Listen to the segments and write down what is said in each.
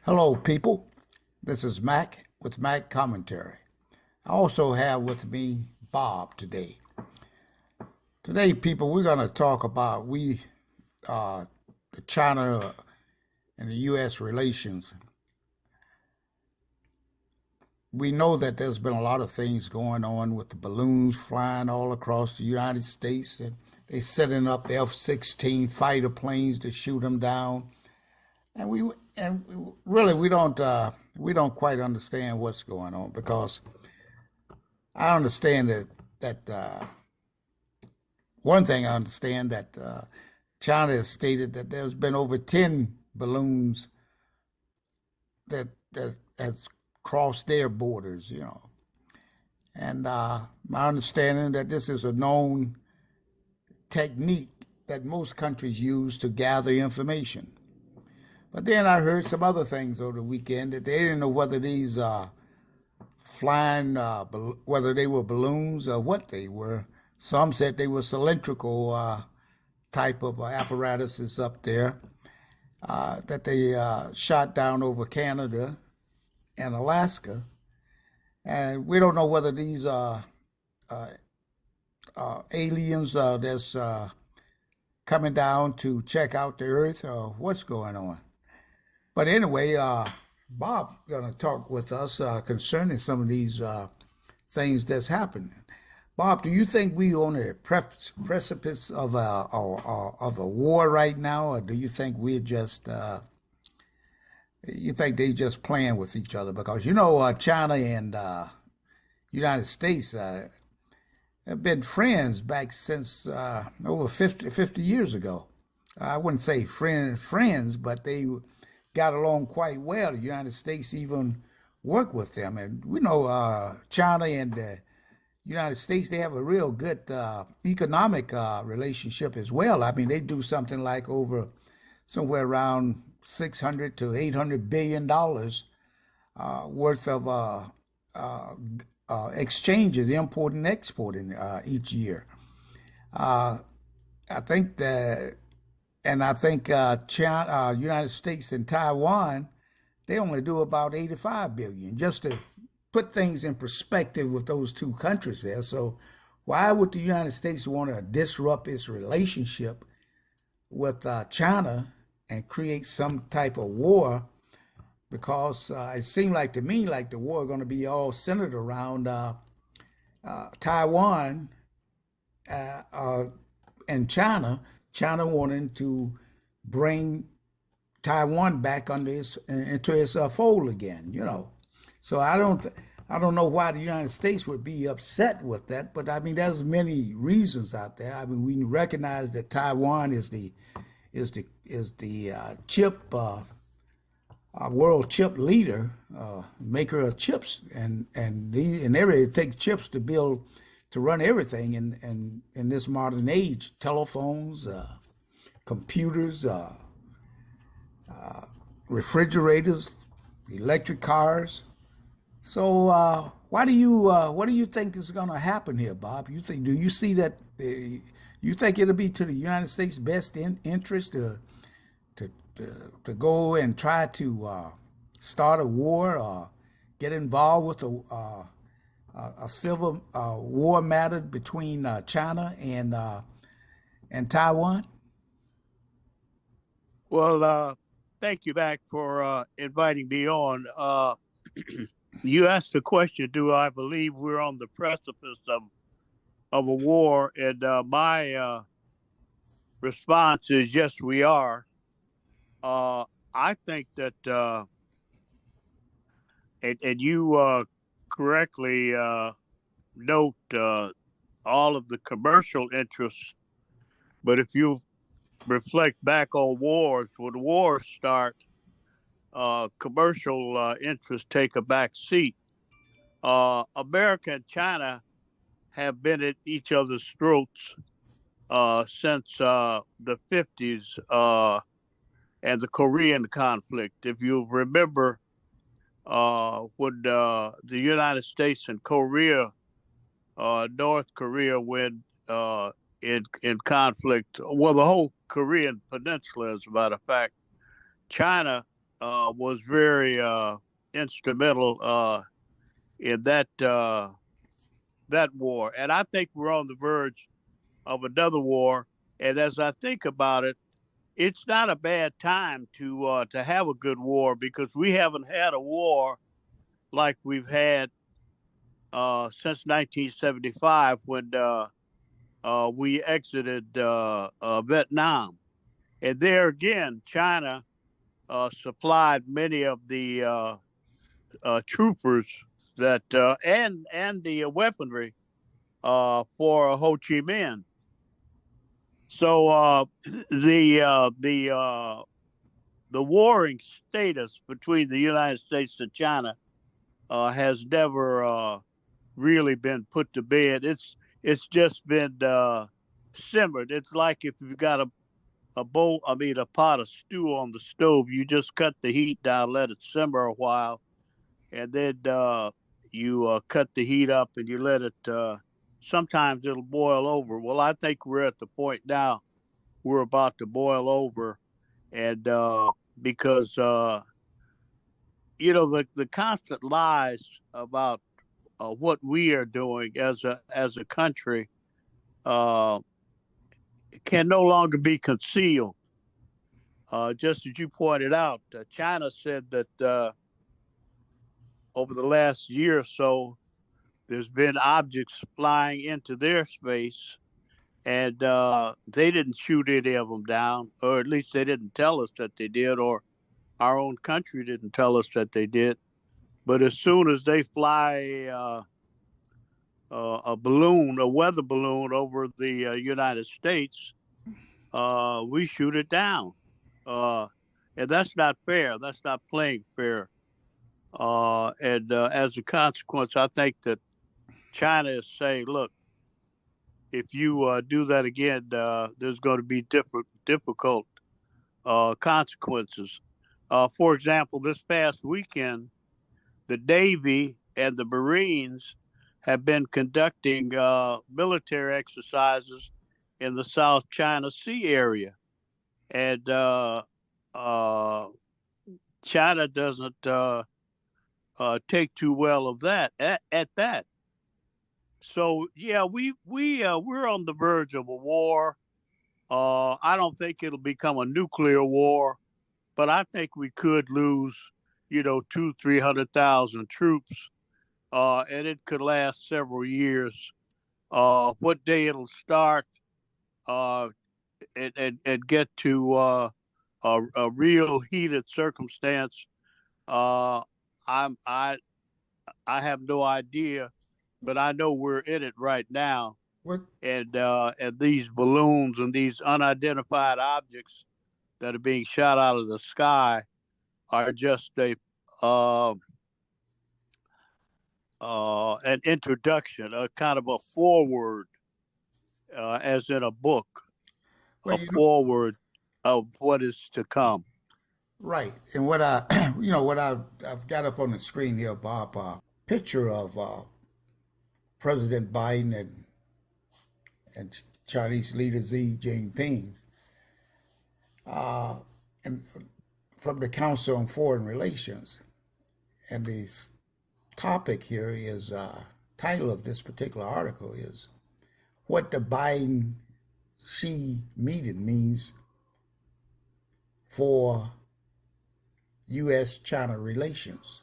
Hello, people. This is Mac with Mac Commentary. I also have with me Bob today. Today, people, we're going to talk about the China and the U.S. relations. We know that there's been a lot of things going on with the balloons flying all across the United States, and they setting up the F-16 fighter planes to shoot them down. And really we don't quite understand what's going on because I understand that one thing I understand that China has stated that there's been over 10 balloons that has crossed their borders, and my understanding that this is a known technique that most countries use to gather information. But then I heard some other things over the weekend that they didn't know whether these flying, whether they were balloons or what they were. Some said they were cylindrical type of apparatuses up there that they shot down over Canada and Alaska. And we don't know whether these are aliens that's coming down to check out the Earth or what's going on. But anyway, Bob going to talk with us concerning some of these things that's happening. Bob, do you think we on a precipice of a war right now, or do you think we're just you think they just playing with each other? Because China and United States have been friends back since over 50 years ago. I wouldn't say friends, but they got along quite well. The United States even worked with them, and we know China and the United States, they have a real good economic relationship as well. I mean, they do something like over somewhere around 600 to 800 billion dollars worth of exchanges, importing and exporting each year. Uh, I think that, and I think China, United States, and Taiwan, they only do about 85 billion. Just to put things in perspective with those two countries there. So, why would the United States want to disrupt its relationship with China and create some type of war? Because it seemed like to me like the war is going to be all centered around Taiwan uh, and China. China wanting to bring Taiwan back under its into its fold again. So I don't know why the United States would be upset with that, but I mean there's many reasons out there. I mean we recognize that Taiwan is the chip world chip leader, maker of chips, and everybody takes chips to build to run everything in this modern age: telephones, computers, refrigerators, electric cars. So why do you what do you think is going to happen here, Bob? Do you see that you think it'll be to the United States' best interest to go and try to start a war or get involved with a civil war matter between China and Taiwan? Well, thank you, Mac, for inviting me on. You asked the question, do I believe we're on the precipice of a war? And my response is yes, we are. Uh, I think that, and you correctly note all of the commercial interests, but if you reflect back on wars, when wars start, commercial interests take a back seat. America and China have been at each other's throats since the 50s and the Korean conflict. If you remember when the United States and Korea, North Korea, went in conflict, well, the whole Korean peninsula, as a matter of fact, China was very instrumental in that war, and I think we're on the verge of another war. And as I think about it, it's not a bad time to have a good war because we haven't had a war like we've had since 1975 when we exited Vietnam. And there again, China supplied many of the troopers that and the weaponry for Ho Chi Minh. So the warring status between the United States and China has never really been put to bed. It's just been simmered. It's like if you've got a pot of stew on the stove. You just cut the heat down, let it simmer a while, and then you cut the heat up and you let it. Sometimes it'll boil over. Well, I think we're at the point now we're about to boil over, and because the constant lies about what we are doing as a country uh, can no longer be concealed. Just as you pointed out, China said that over the last year or so, there's been objects flying into their space, and they didn't shoot any of them down, or at least they didn't tell us that they did, or our own country didn't tell us that they did. But as soon as they fly a balloon, a weather balloon over the United States, we shoot it down. Uh, and that's not fair. That's not playing fair. And as a consequence, I think that China is saying, look, if you do that again, there's going to be difficult consequences. For example, this past weekend, the Navy and the Marines have been conducting military exercises in the South China Sea area. And uh, China doesn't take too well of that at that. So yeah, we're on the verge of a war. I don't think it'll become a nuclear war, but I think we could lose, 300,000 troops, and it could last several years. What day it'll start, uh, and get to a real heated circumstance, uh, I have no idea, but I know we're in it right now. What And these balloons and these unidentified objects that are being shot out of the sky are just uh, an introduction, a kind of a forward, as in a book, well, a forward of what is to come. right. And what what I've got up on the screen here, Bob, picture of President Biden and Chinese leader Xi Jinping, and from the Council on Foreign Relations. And the topic here is title of this particular article is what the Biden Xi meeting means for U.S. China relations.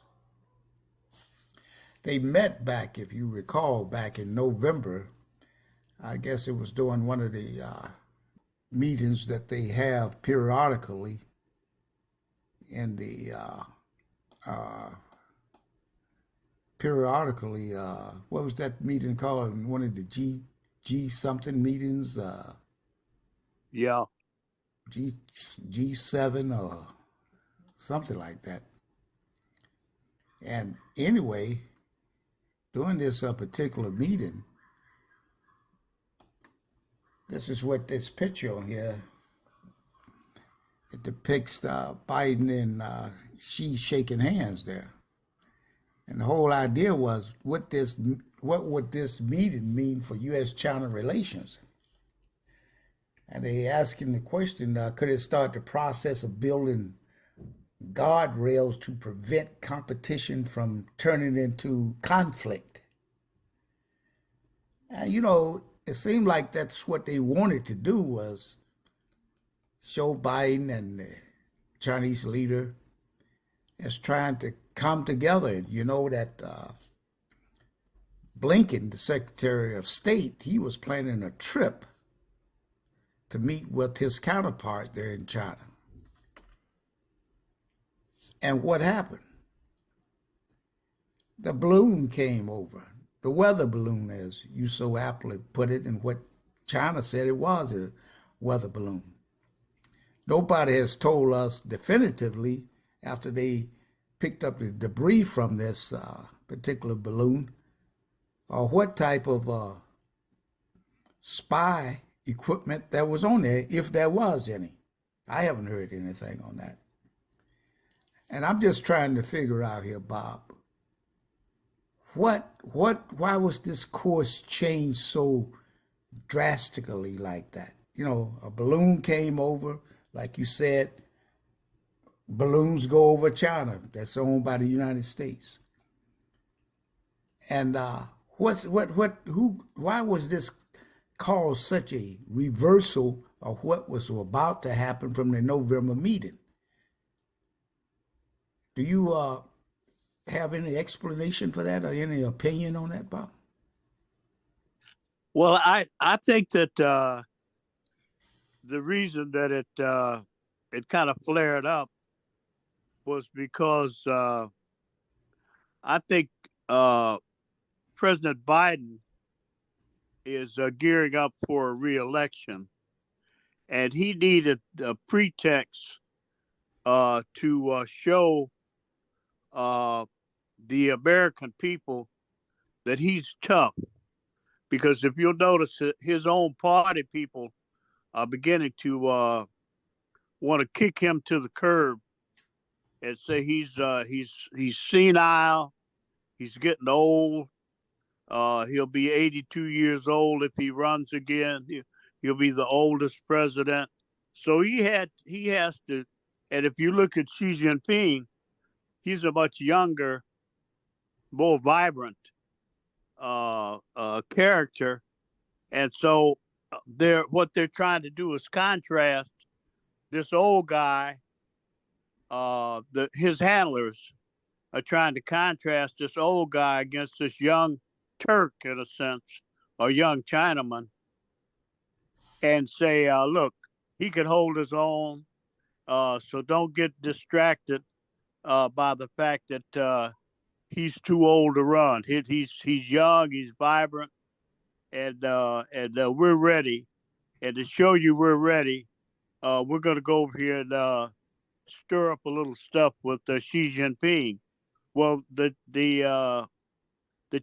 They met back, if you recall, back in November. I guess it was during one of the meetings that they have periodically in the what was that meeting called? One of the G something meetings, Yeah. G G7 or something like that. And anyway, during this particular meeting, this is what this picture on here, it depicts Biden and Xi shaking hands there. And the whole idea was what would this meeting mean for U.S. China relations? And they asking the question, could it start the process of building guardrails to prevent competition from turning into conflict. And it seemed like that's what they wanted to do, was show Biden and the Chinese leader as trying to come together. You know that Blinken, the Secretary of State, he was planning a trip to meet with his counterpart there in China. And what happened? The balloon came over, the weather balloon, as you so aptly put it, and what China said it was, a weather balloon. Nobody has told us definitively, after they picked up the debris from this particular balloon, or what type of spy equipment that was on there, if there was any. I haven't heard anything on that. And I'm just trying to figure out here, Bob, why was this course changed so drastically like that? A balloon came over, like you said. Balloons go over China, that's owned by the United States. And why was this cause such a reversal of what was about to happen from the November meeting? Do you have any explanation for that, or any opinion on that, Bob? Well, I think that the reason that it kind of flared up was because I think President Biden is gearing up for a re-election, and he needed a pretext to show the American people that he's tough. Because if you'll notice, his own party people are beginning to want to kick him to the curb and say he's senile, he's getting old. He'll be 82 years old if he runs again. He'll be the oldest president. So he has to. And if you look at Xi Jinping, he's a much younger, more vibrant character, and so what they're trying to do is contrast this old guy. His handlers are trying to contrast this old guy against this young Turk, in a sense, or young Chinaman, and say, look, he could hold his own. So don't get distracted by the fact that he's too old to run. He's young, he's vibrant, and we're ready. And to show you we're ready, we're going to go over here and stir up a little stuff with Xi Jinping. Well, the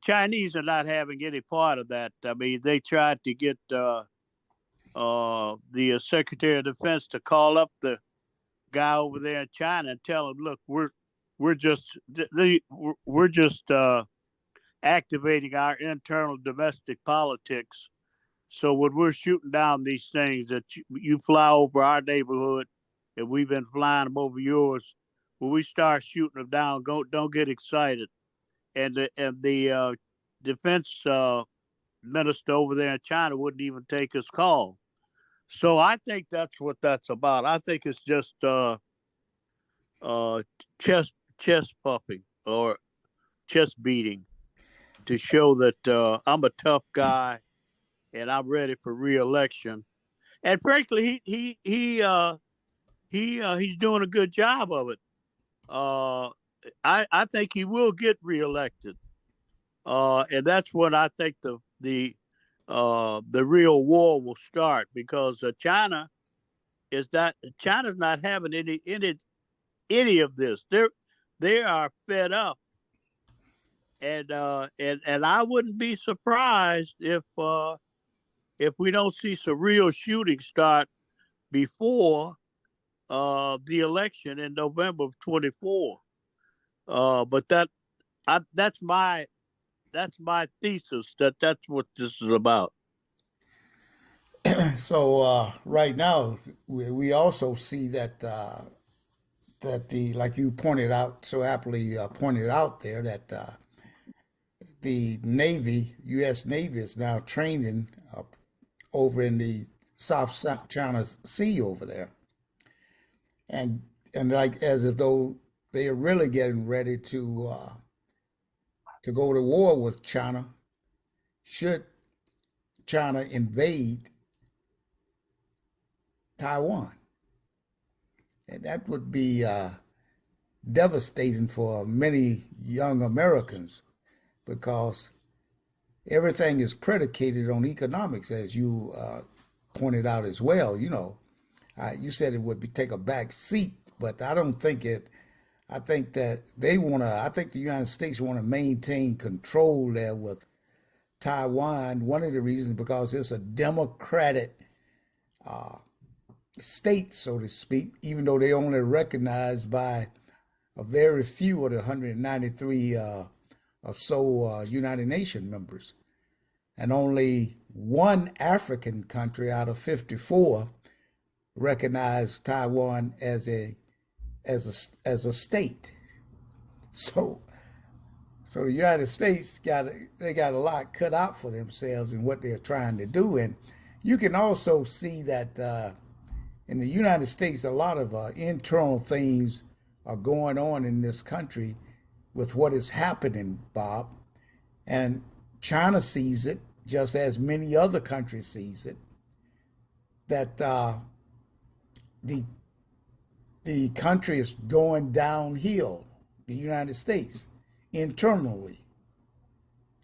Chinese are not having any part of that. I mean, they tried to get the Secretary of Defense to call up the guy over there in China and tell him, look, we're just activating our internal domestic politics. So when we're shooting down these things that you fly over our neighborhood, and we've been flying them over yours, when we start shooting them down, don't get excited. And the defense minister over there in China wouldn't even take his call. So I think that's what that's about. I think it's just chest puffing or chest beating to show that I'm a tough guy and I'm ready for re-election. And frankly, he's doing a good job of it. I think he will get re-elected, and that's when I think the real war will start, because China's not having any of this. They are fed up, and I wouldn't be surprised if we don't see some real shooting start before the election in November of 24. But that's my thesis, that's what this is about. So right now, we also see that that the like you pointed out so aptly pointed out there that the Navy, U.S. Navy, is now training over in the South China Sea over there, and like as if though they are really getting ready to go to war with China should China invade Taiwan, and that would be devastating for many young Americans because everything is predicated on economics, as you pointed out as well. You said it would take a back seat, but I don't think it. I think that they want to. I think the United States want to maintain control there with Taiwan. One of the reasons because it's a democratic state, so to speak, even though they only recognized by a very few of the 193 or so United Nations members, and only one African country out of 54 recognized Taiwan as a state. So the United States got a lot cut out for themselves in what they're trying to do, and you can also see that in the United States a lot of internal things are going on in this country with what is happening, Bob, and China sees it just as many other countries sees it that the the country is going downhill, the United States, internally.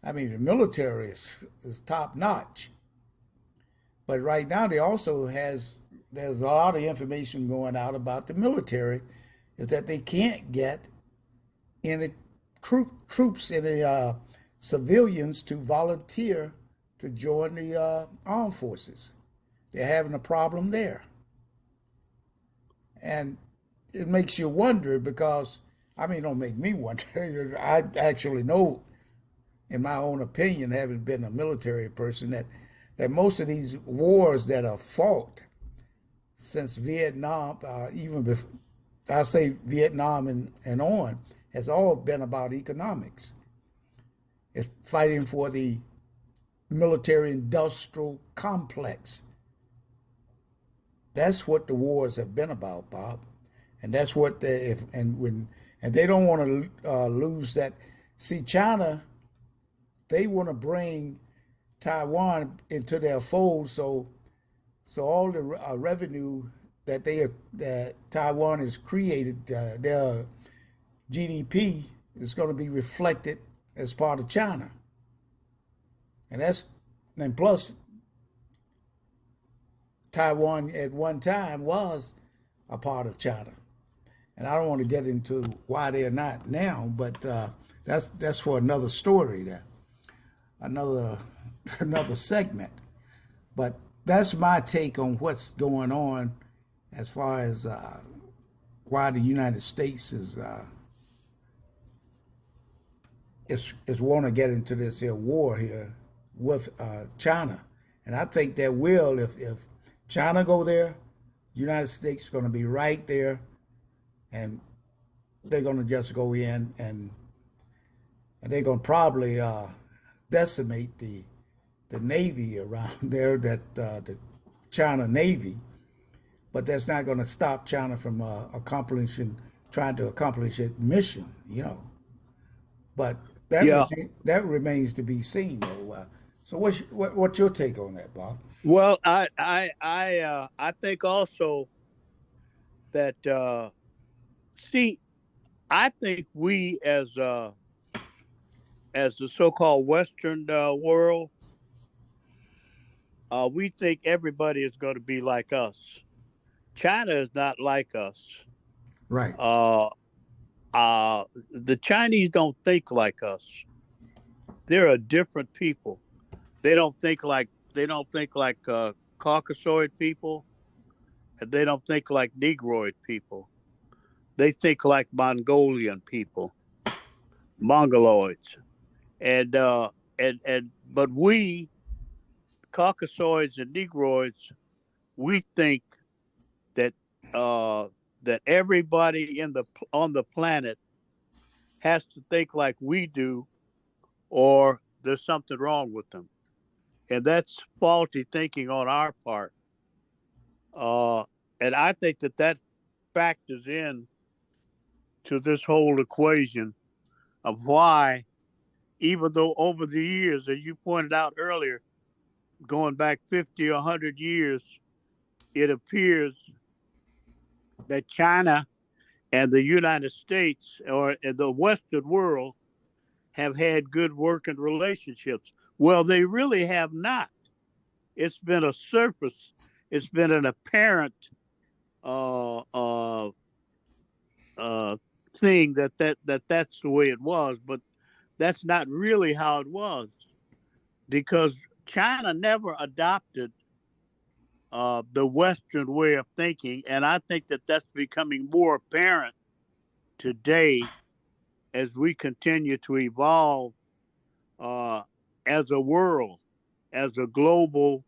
I mean, the military is top notch. But right now, there's a lot of information going out about the military is that they can't get any troops, any civilians to volunteer to join the armed forces. They're having a problem there. And it makes you wonder because, I mean, it don't make me wonder. I actually know, in my own opinion, having been a military person, that most of these wars that are fought since Vietnam, even before, I say Vietnam and on, has all been about economics. It's fighting for the military industrial complex. That's what the wars have been about, Bob, and that's what they if and when and they don't want to lose that. See, China, they want to bring Taiwan into their fold, so all the revenue that Taiwan has created, their GDP is going to be reflected as part of China, and plus Taiwan at one time was a part of China, and I don't want to get into why they're not now, but that's for another story, there, another another segment. But that's my take on what's going on as far as why the United States is want to get into this here war here with China, and I think that will if China go there, United States is going to be right there, and they're going to just go in and they're going to probably decimate the Navy around there, that the China Navy, but that's not going to stop China from trying to accomplish its mission. But Yeah. that remains to be seen, though. So what's your take on that, Bob? Well, I think also that see, I think we as the so-called Western world, we think everybody is going to be like us. China is not like us. Right. Uh, the Chinese don't think like us. They're a different people. They don't think like Caucasoid people, and they don't think like Negroid people. They think like Mongolian people, Mongoloids, and but we Caucasoids and Negroids, we think that that everybody on the planet has to think like we do, or there's something wrong with them, and that's faulty thinking on our part. Uh, and I think that factors in to this whole equation of why, even though over the years, as you pointed out earlier, going back 50 or 100 years, it appears that China and the United States or the Western world have had good working relationships. Well, they really have not. It's been a surface, it's been an apparent uh, uh, uh, thing that's the way it was, but that's not really how it was because China never adopted the Western way of thinking, and I think that's becoming more apparent today as we continue to evolve uh, as a world, as a global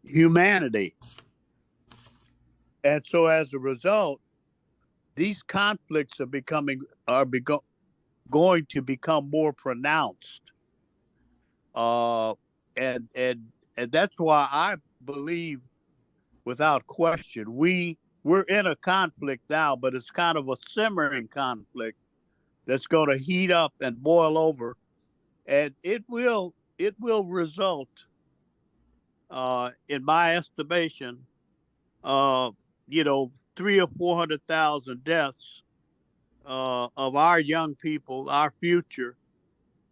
humanity. And so as a result, these conflicts going to become more pronounced. Uh, and that's why I believe without question we're in a conflict now, but it's kind of a simmering conflict that's going to heat up and boil over, and it will result, in my estimation, uh, 300,000 or 400,000 deaths of our young people, our future.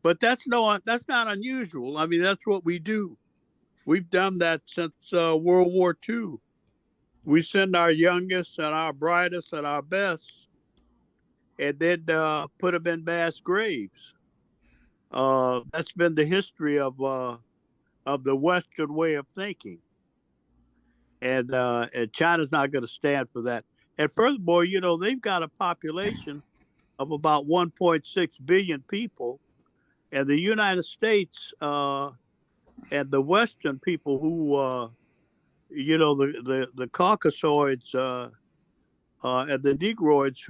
But that's not unusual. I mean, that's what we do. We've done that since World War II. We send our youngest and our brightest and our best, and then put them in mass graves. That's been the history of the Western way of thinking, and China's not going to stand for that. And furthermore, they've got a population of about 1.6 billion people, and the United States and the Western people who, the Caucasoids and the Negroids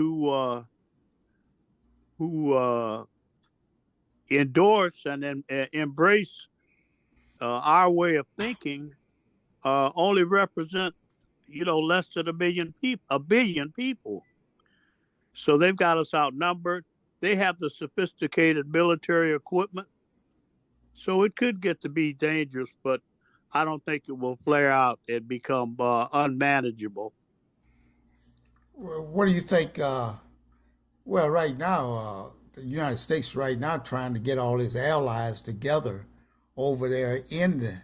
who endorse and embrace our way of thinking only represent, less than a billion people. So they've got us outnumbered. They have the sophisticated military equipment. So it could get to be dangerous, but I don't think it will flare out and become unmanageable. What do you think? Well, right now, the United States right now trying to get all its allies together over there in the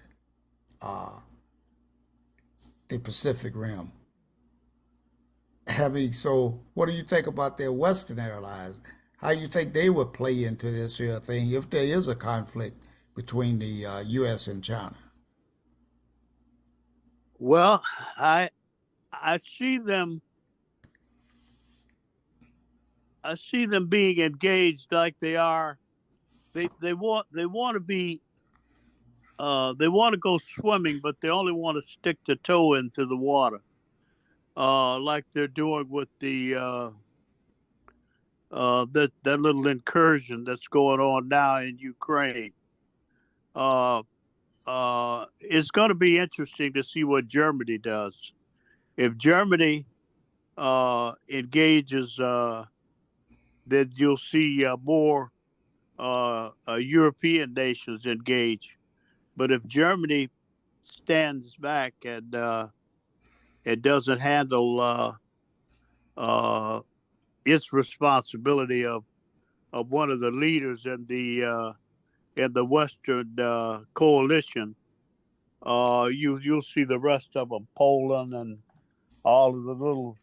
Pacific Rim. So what do you think about their Western allies? How you think they would play into this here thing if there is a conflict between the U.S. and China? Well, I I see them I see them being engaged like they are. They want to be they want to go swimming, but they only want to stick the toe into the water, like they're doing with the that little incursion that's going on now in Ukraine. Uh, it's going to be interesting to see what Germany does. If Germany engages, then you'll see more European nations engage. But if Germany stands back and it doesn't handle uh, its responsibility of one of the leaders in the Western coalition, you'll see the rest of them, Poland and all of the little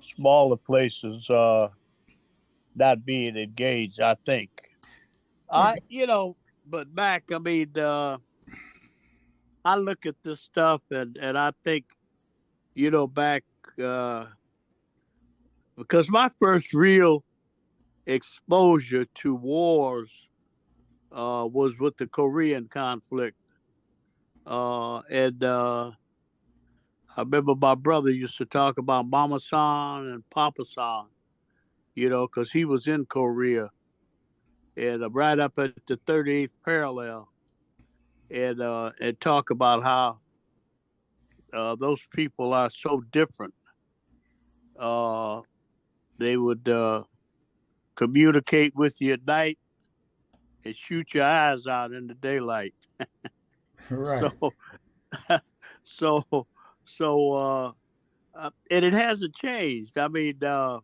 smaller places, not being engaged. I think Well, I you know, but back, I mean, I look at this stuff and I think, back, uh, because my first real exposure to wars was with the Korean conflict, and I remember my brother used to talk about Mama San and Papa San, because he was in Korea and right up at the 38th parallel, and talk about how those people are so different. Uh, they would communicate with you at night and shoot your eyes out in the daylight. Right. So, so, and it hasn't changed. I mean, uh,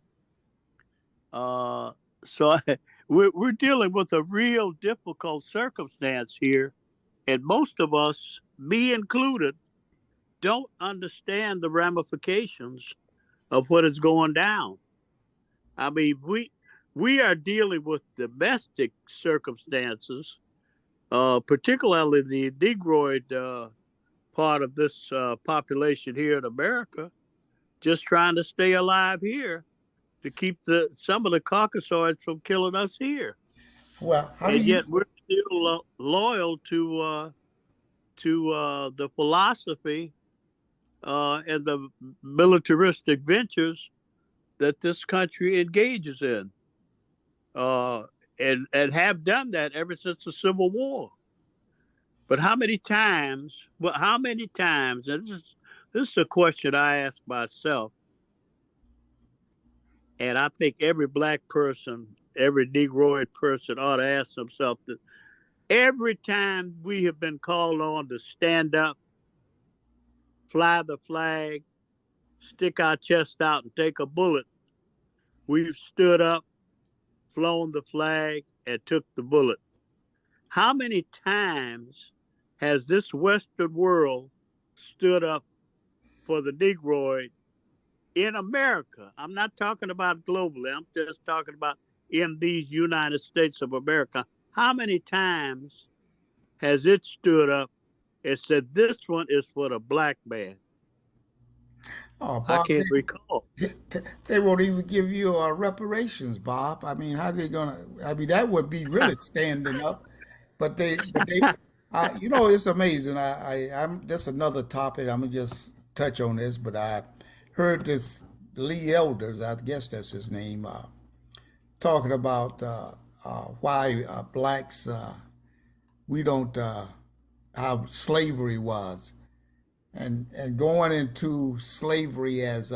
so we're dealing with a real difficult circumstance here, and most of us, me included, don't understand the ramifications of what is going down. I mean, we are dealing with domestic circumstances, particularly the Negroid part of this population here in America, just trying to stay alive here to keep some of the Caucasoids from killing us here, Well, how do and you? yet we're still loyal to the philosophy and the militaristic ventures that this country engages in, uh, and have done that ever since the Civil War. But how many times? Well, how many times? And this is a question I ask myself, and I think every black person, every Negroid person ought to ask themselves that every time we have been called on to stand up, fly the flag, stick our chest out, and take a bullet, we've stood up, flown the flag, and took the bullet. How many times has this Western world stood up for the Negroid in America? I'm not talking about globally. I'm just talking about in these United States of America. How many times has it stood up and said, this one is for the black man? Oh, I Bob, can't recall. they won't even give you reparations, Bob. I mean, how they gonna? I mean, that would be really standing up. But it's amazing. I'm that's another topic. I'm gonna just touch on this, but I heard this Lee Elders, I guess that's his name, talking about why blacks we don't how slavery was, and going into slavery as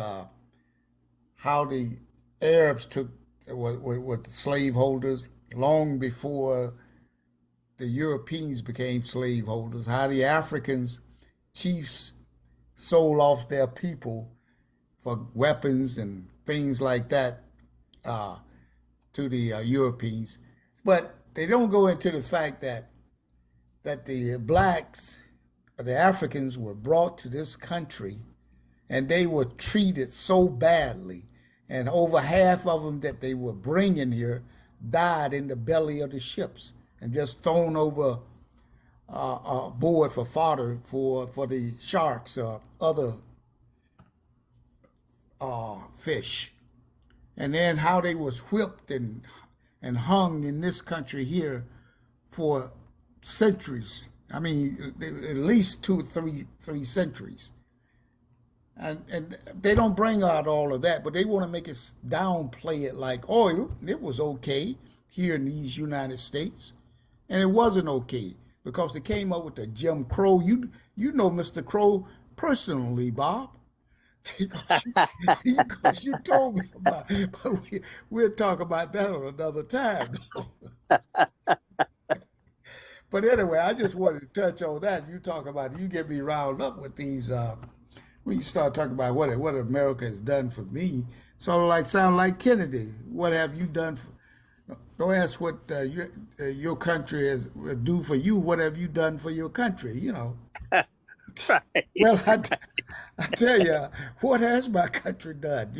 how the Arabs took with the slaveholders long before the Europeans became slaveholders, how the Africans chiefs sold off their people for weapons and things like that uh, to the Europeans. But they don't go into the fact that the blacks, the Africans, were brought to this country and they were treated so badly. And over half of them that they were bringing here died in the belly of the ships and just thrown over board for fodder for the sharks or other fish. And then how they was whipped and hung in this country here for centuries. I mean, at least two, three centuries. And they don't bring out all of that, but they want to make it downplay it like, oh, it was okay here in these United States, and it wasn't okay because they came up with the Jim Crow. You know Mr. Crow personally, Bob, because you told me about. It. But we'll talk about that on another time. But anyway, I just wanted to touch on that. You talk about you get me riled up with these. When you start talking about what America has done for me, sort of like sound like Kennedy. What have you done? Don't ask what your country has do for you. What have you done for your country? Right, Well, I tell you, what has my country done?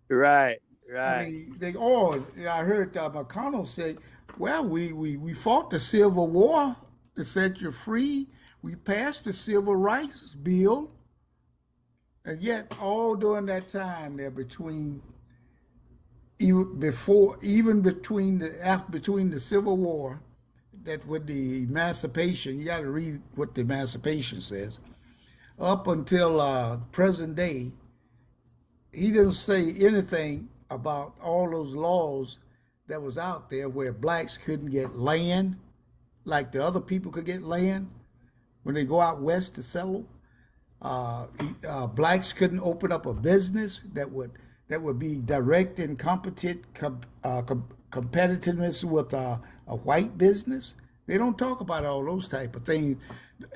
right, I right. mean, I heard McConnell say, well, we fought the Civil War to set you free. We passed the Civil Rights Bill. And yet, all during that time there between the Civil War, that with the Emancipation, you got to read what the Emancipation says. up until present day, he didn't say anything about all those laws that was out there where blacks couldn't get land like the other people could get land when they go out west to settle. Blacks couldn't open up a business that would be direct and competent competitiveness with a white business. They don't talk about all those type of things,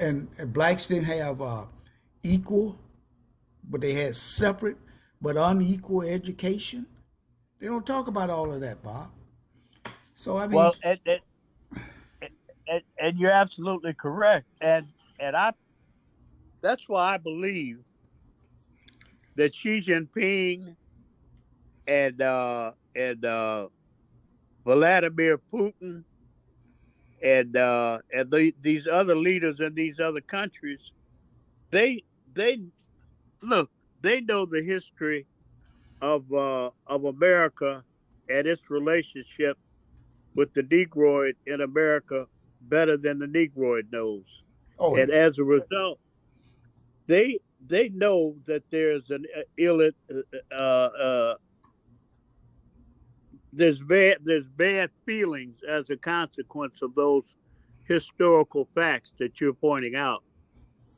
and blacks didn't have equal, but they had separate but unequal education. They don't talk about all of that, Bob. So I mean, Well, and you're absolutely correct. And I that's why I believe that Xi Jinping and Vladimir Putin and these other leaders in these other countries, they look, they know the history of America and its relationship with the Negroid in America better than the Negroid knows. oh And yeah, as a result, they know that there's an there's bad feelings as a consequence of those historical facts that you're pointing out.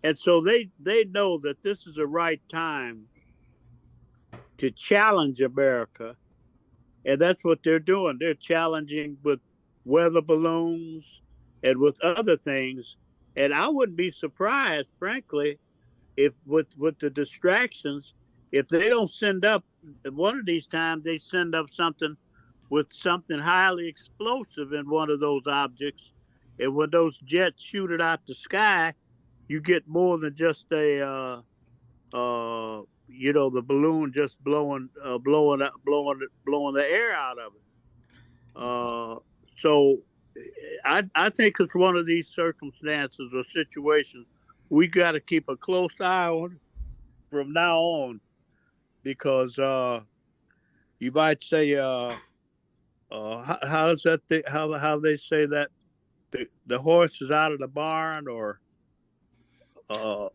And so they know that this is the right time to challenge America, and that's what they're doing. They're challenging with weather balloons and with other things. And I wouldn't be surprised, frankly, if with the distractions, if they don't send up one of these times, they send up something with something highly explosive in one of those objects, and when those jets shoot it out the sky, you get more than just the balloon just blowing the air out of it. So I think it's one of these circumstances or situations we got to keep a close eye on from now on, because you might say how does that how they say that the horse is out of the barn, or uh,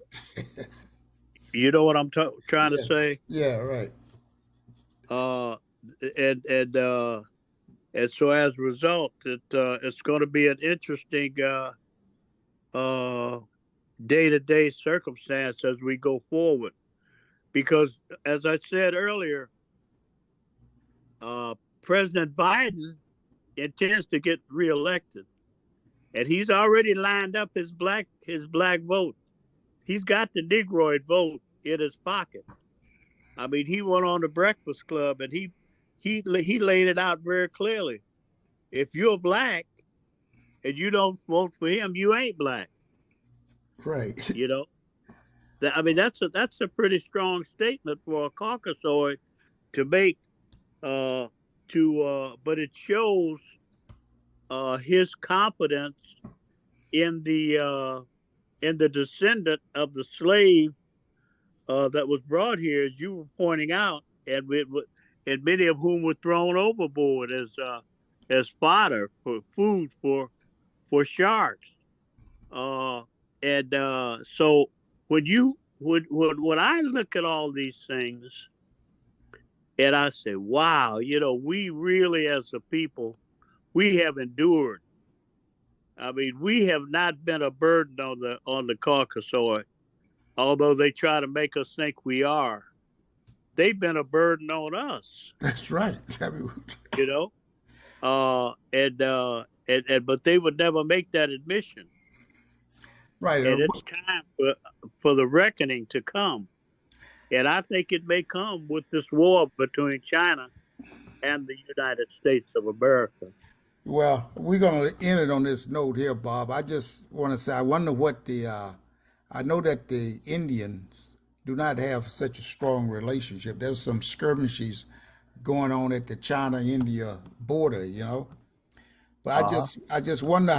you know what I'm trying to yeah, say. yeah, right, uh, and and uh, and so as a result, it's going to be an interesting uh, day-to-day circumstance as we go forward, because as I said earlier, President Biden intends to get reelected, and he's already lined up his black vote. He's got the Negroid vote in his pocket. I mean, he went on the Breakfast Club and he laid it out very clearly. If you're black and you don't vote for him, you ain't black. right. You know, I mean, that's a pretty strong statement for a Caucasoid to make. Uh, but it shows his competence in the descendant of the slave that was brought here, as you were pointing out, and many of whom were thrown overboard as fodder for food for sharks. So when I look at all these things and I say, wow, we really as a people, we have endured. I mean, we have not been a burden on the Caucasoid, although they try to make us think we are. They've been a burden on us, That's right. I mean, you know. And but they would never make that admission. right. And it's time for the reckoning to come. And I think it may come with this war between China and the United States of America. Well, we're going to end it on this note here, Bob. I just want to say, I wonder what I know that the Indians do not have such a strong relationship. There's some skirmishes going on at the China-India border. But I Uh-huh. just, I just wonder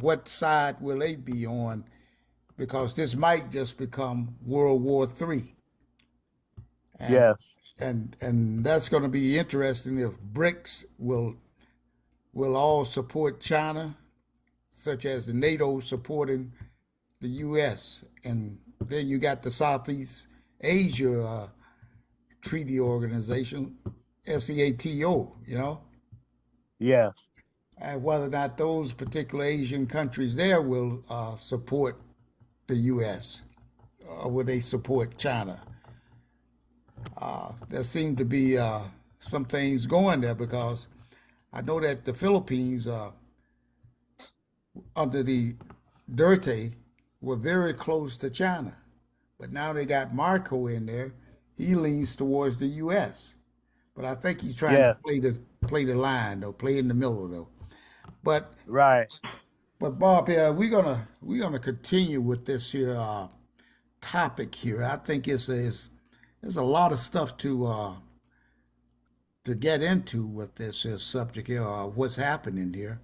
what side will they be on, because this might just become World War III. And, Yes. and that's going to be interesting if BRICS will all support China, such as the NATO supporting the U.S. Then you got the Southeast Asia Treaty Organization, SEATO, Yes. and whether or not those particular Asian countries there will support the U.S. Or will they support China? There seem to be some things going there because I know that the Philippines, under the Duterte, were very close to China. But now they got Marco in there. He leans towards the U.S. But I think he's trying to Yes. play the line though, play in the middle though. But Right. but Bob, yeah, we're gonna continue with this here topic here. I think there's a lot of stuff to get into with this subject here, what's happening here.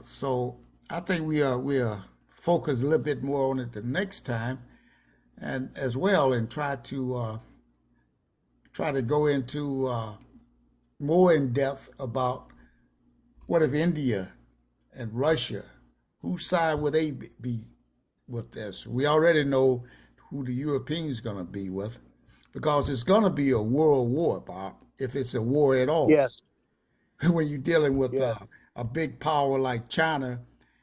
So I think we are focus a little bit more on it the next time, and as well, and try to go into more in depth about what if India and Russia, whose side will they be with this? We already know who the Europeans going to be with, because it's going to be a world war, Bob, if it's a war at all. Yes. When you're dealing with Yes. a big power like China,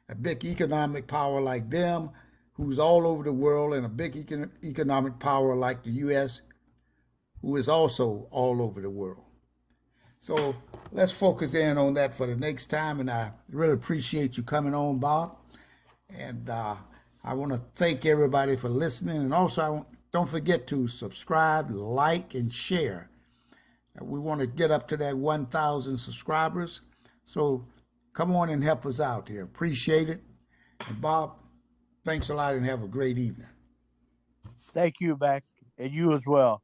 a big economic power like them, who's all over the world, and a big economic power like the U.S., who is also all over the world. So let's focus in on that for the next time. And I really appreciate you coming on, Bob. And I want to thank everybody for listening. And also, don't forget to subscribe, like, and share. We want to get up to that 1,000 subscribers. So come on and help us out here. Appreciate it. And Bob, thanks a lot and have a great evening. Thank you, Mac, and you as well.